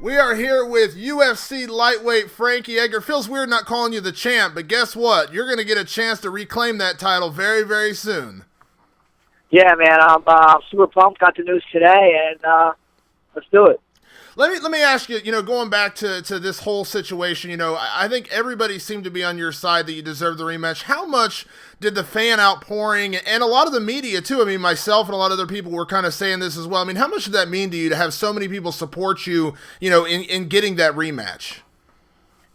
We are here with UFC lightweight Frankie Edgar. Feels weird not calling you the champ, but guess what? You're going to get a chance to reclaim that title very, very soon. Yeah, man, I'm super pumped. Got the news today, and let's do it. Let me ask you, going back to this whole situation, I think everybody seemed to be on your side that you deserve the rematch. How much did the fan outpouring and a lot of the media too, I mean, myself and a lot of other people were kind of saying this as well. I mean, how much did that mean to you to have so many people support you, in getting that rematch?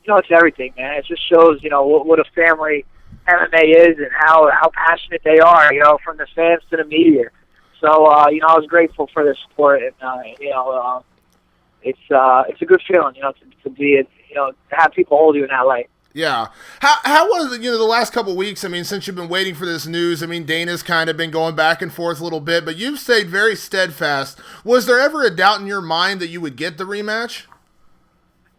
It's everything, man. It just shows, what a family MMA is and how passionate they are, from the fans to the media. So, I was grateful for the support, and, it's a good feeling, to be, to have people hold you in that light. Yeah. How was it, the last couple of weeks? I mean, since you've been waiting for this news, I mean, Dana's kind of been going back and forth a little bit, but you've stayed very steadfast. Was there ever a doubt in your mind that you would get the rematch?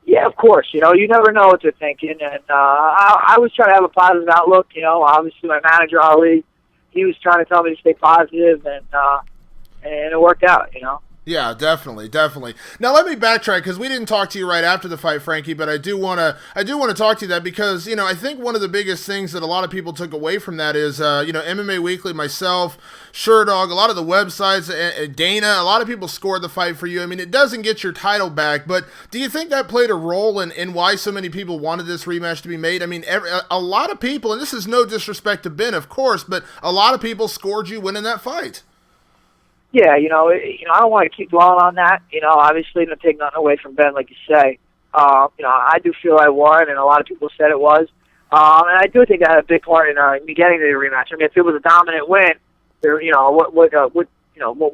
Yeah, of course. You never know what they're thinking, and I was trying to have a positive outlook. Obviously my manager Ali, he was trying to tell me to stay positive, and it worked out. Yeah, definitely. Now let me backtrack because we didn't talk to you right after the fight, Frankie. But I do want to talk to you that because I think one of the biggest things that a lot of people took away from that is MMA Weekly, myself, Sherdog, a lot of the websites, Dana, a lot of people scored the fight for you. I mean, it doesn't get your title back, but do you think that played a role in why so many people wanted this rematch to be made? I mean, a lot of people, and this is no disrespect to Ben, of course, but a lot of people scored you winning that fight. Yeah, I don't want to keep dwelling on that. Obviously, don't take nothing away from Ben, like you say. I do feel I won, and a lot of people said it was. And I do think I had a big part in me getting the rematch. I mean, if it was a dominant win, what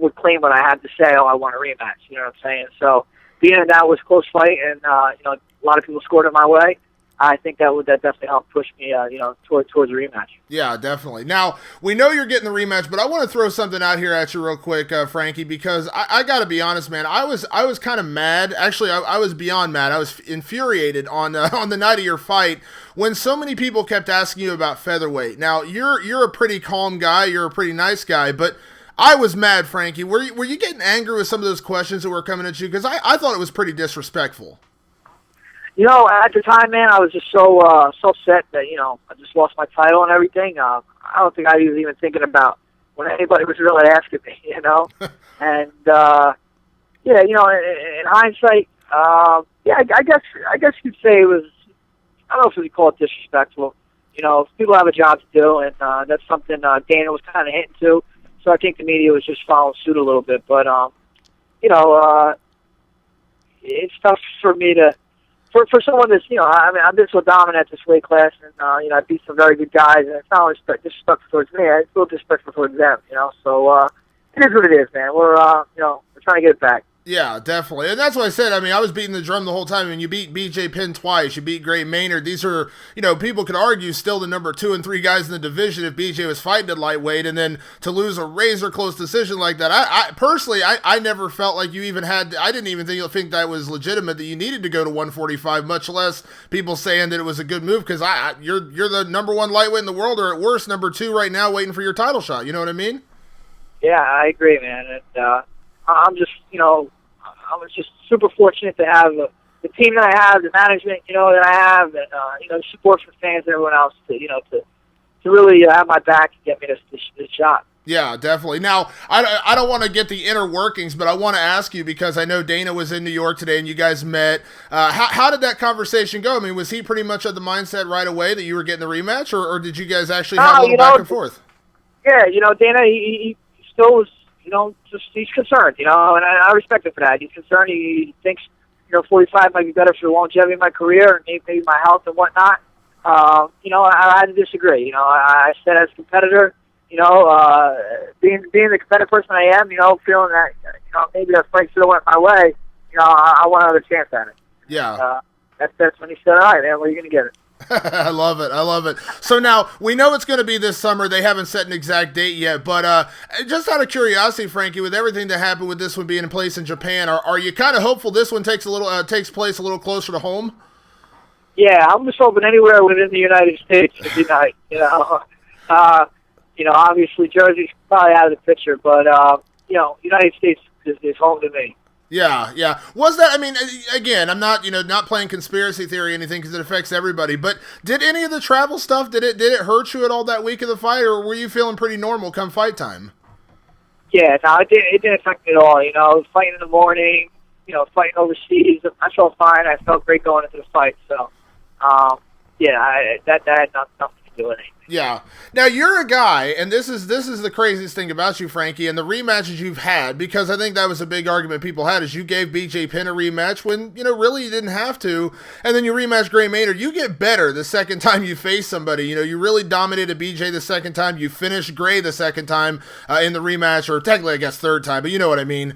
would claim what I had to say? Oh, I want a rematch. You know what I'm saying? So, being that was a close fight, and a lot of people scored it my way, I think that definitely helped push me, towards a rematch. Yeah, definitely. Now, we know you're getting the rematch, but I want to throw something out here at you real quick, Frankie, because I got to be honest, man. I was kind of mad. Actually, I was beyond mad. I was infuriated on the night of your fight when so many people kept asking you about featherweight. Now, you're a pretty calm guy. You're a pretty nice guy, but I was mad, Frankie. Were you getting angry with some of those questions that were coming at you? Because I thought it was pretty disrespectful. At the time, man, I was just so set that, I just lost my title and everything. I don't think I was even thinking about when anybody was really asking me, And, in hindsight, I guess you'd say it was, I don't know if we call it disrespectful. People have a job to do, and that's something Dana was kind of hinting to. So I think the media was just following suit a little bit. But, it's tough for me to, for someone that's, I've been so dominant at this weight class, and, I beat some very good guys, and it's not only disrespectful towards me, it's a little disrespectful towards them, So, it is what it is, man. We're trying to get it back. Yeah, definitely. And that's what I said. I mean, I was beating the drum the whole time. I mean, you beat BJ Penn twice. You beat Gray Maynard. These are, people could argue still the number 2 and 3 guys in the division if BJ was fighting at lightweight. And then to lose a razor-close decision like that, I personally, I never felt like you even had, I didn't even think that was legitimate, that you needed to go to 145, much less people saying that it was a good move because you're the number 1 lightweight in the world, or at worst, number 2 right now waiting for your title shot. You know what I mean? Yeah, I agree, man. And I'm just, I was just super fortunate to have the team that I have, the management, that I have, and, support from fans and everyone else to really have my back and get me this shot. Yeah, definitely. Now, I don't want to get the inner workings, but I want to ask you because I know Dana was in New York today and you guys met. How did that conversation go? I mean, was he pretty much of the mindset right away that you were getting the rematch, or did you guys actually have a little back and forth? Yeah, Dana, he still was, he's concerned, and I respect him for that. He's concerned. He thinks, 45 might be better for the longevity of my career and maybe my health and whatnot. I had to disagree. I said as a competitor, being the competitive person I am, feeling that, maybe that fight should have went my way, I want another chance at it. Yeah. That's when he said, all right, man, where are you going to get it? I love it. So now, we know it's going to be this summer. They haven't set an exact date yet, but just out of curiosity, Frankie, with everything that happened with this one being in place in Japan, are you kind of hopeful this one takes place a little closer to home? Yeah, I'm just hoping anywhere within the United States would be nice, obviously Jersey's probably out of the picture, but, United States is home to me. Yeah, yeah. Was that, I mean, again, I'm not, not playing conspiracy theory or anything because it affects everybody, but did any of the travel stuff, did it hurt you at all that week of the fight, or were you feeling pretty normal come fight time? Yeah, no, it didn't affect me at all. Fighting in the morning, fighting overseas, I felt fine. I felt great going into the fight. So, that had nothing to do with it. Yeah. Now you're a guy, and this is the craziest thing about you, Frankie, and the rematches you've had, because I think that was a big argument people had, is you gave BJ Penn a rematch when, really you didn't have to, and then you rematch Gray Maynard. You get better the second time you face somebody. You really dominated BJ the second time. You finished Gray the second time in the rematch, or technically I guess third time, but you know what I mean.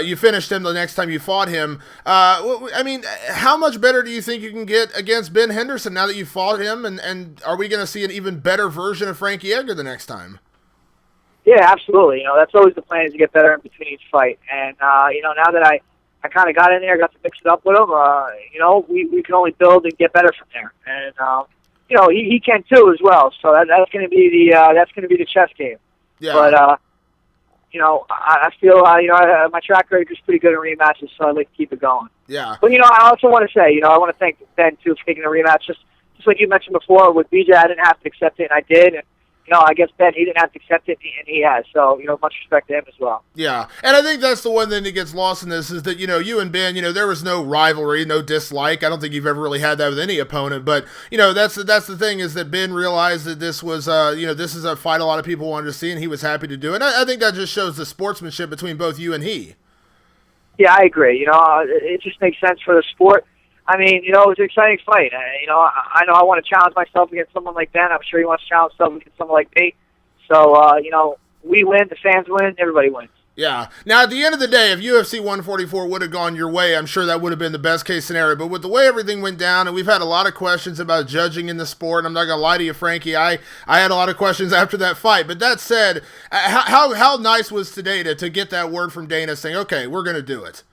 You finished him the next time you fought him. I mean, how much better do you think you can get against Ben Henderson now that you fought him, and are we going to see an even better version of Frankie Edgar the next time? Yeah, absolutely. That's always the plan, is to get better in between each fight. And, now that I kind of got in there, got to mix it up with him, we can only build and get better from there. And, he can too as well. So that's going to be the chess game. Yeah. But, I feel, my track record is pretty good in rematches, so I'd like to keep it going. Yeah. But, I also want to say, I want to thank Ben, too, for taking the rematch. Just like you mentioned before, with BJ, I didn't have to accept it, and I did. And, I guess Ben, he didn't have to accept it, and he has. So, much respect to him as well. Yeah, and I think that's the one thing that gets lost in this, is that, you and Ben, there was no rivalry, no dislike. I don't think you've ever really had that with any opponent. But, that's the thing, is that Ben realized that this was, this is a fight a lot of people wanted to see, and he was happy to do it. And I think that just shows the sportsmanship between both you and he. Yeah, I agree. It just makes sense for the sport. I mean, it was an exciting fight. I know I want to challenge myself against someone like Ben. I'm sure he wants to challenge himself against someone like me. So, we win, the fans win, everybody wins. Yeah. Now, at the end of the day, if UFC 144 would have gone your way, I'm sure that would have been the best case scenario. But with the way everything went down, and we've had a lot of questions about judging in the sport, and I'm not going to lie to you, Frankie, I had a lot of questions after that fight. But that said, how nice was today to get that word from Dana saying, okay, we're going to do it?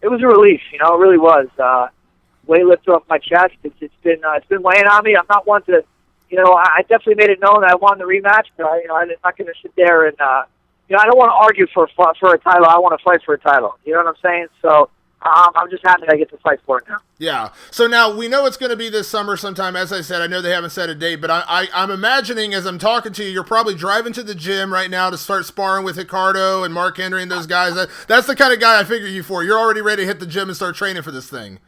It was a relief, it really was. Weight lifted off my chest. It's been weighing on me. I'm not one to, I definitely made it known that I won the rematch, but I'm not going to sit there and, I don't want to argue for a title. I want to fight for a title. You know what I'm saying? So I'm just happy that I get to fight for it now. Yeah. So now we know it's going to be this summer sometime. As I said, I know they haven't set a date, but I'm imagining as I'm talking to you, you're probably driving to the gym right now to start sparring with Ricardo and Mark Henry and those guys. That's the kind of guy I figure you for. You're already ready to hit the gym and start training for this thing.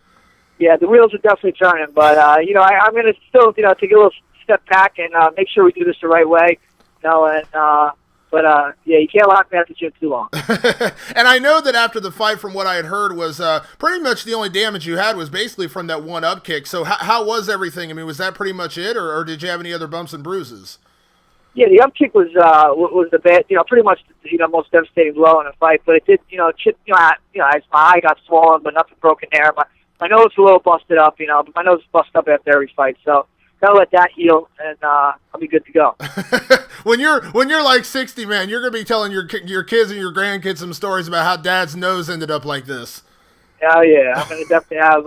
Yeah, the wheels are definitely turning, but I'm going to still, take a little step back and make sure we do this the right way. You can't lock me at the gym too long. And I know that after the fight, from what I had heard, was pretty much the only damage you had was basically from that one up kick. So how was everything? I mean, was that pretty much it, or did you have any other bumps and bruises? Yeah, the up kick was the bad, pretty much the most devastating blow in the fight. But it did, chip, my eye got swollen, but nothing broken there. My nose was a little busted up, but my nose is busted up after every fight. So gotta let that heal, and I'll be good to go. When you're like 60, man, you're gonna be telling your kids and your grandkids some stories about how Dad's nose ended up like this. Oh yeah, I'm gonna definitely have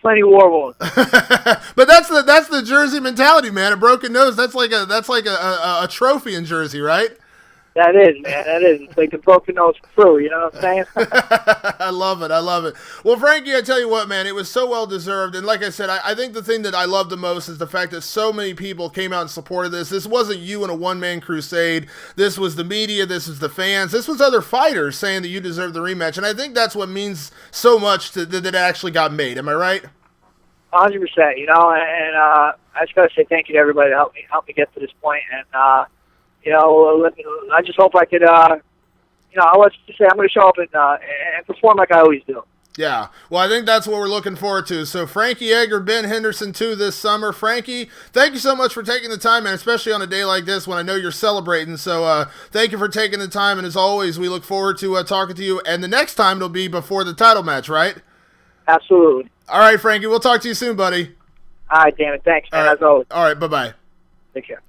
plenty of war wounds. But that's the Jersey mentality, man. A broken nose, that's like a trophy in Jersey, right? That is, man. That is. It's like the broken nose crew, you know what I'm saying? I love it. Well, Frankie, I tell you what, man, it was so well-deserved. And like I said, I think the thing that I love the most is the fact that so many people came out and supported this. This wasn't you in a one-man crusade. This was the media. This was the fans. This was other fighters saying that you deserve the rematch. And I think that's what means so much that it actually got made. Am I right? 100%, and I just got to say thank you to everybody that helped me get to this point. And, I just hope I could, let's just say I'm going to show up and perform like I always do. Yeah, well, I think that's what we're looking forward to. So Frankie Edgar, Ben Henderson, too, this summer. Frankie, thank you so much for taking the time, and especially on a day like this when I know you're celebrating. So thank you for taking the time, and as always, we look forward to talking to you. And the next time it'll be before the title match, right? Absolutely. All right, Frankie, we'll talk to you soon, buddy. All right, damn it. Thanks, man, All right. as always. All right, bye-bye. Take care.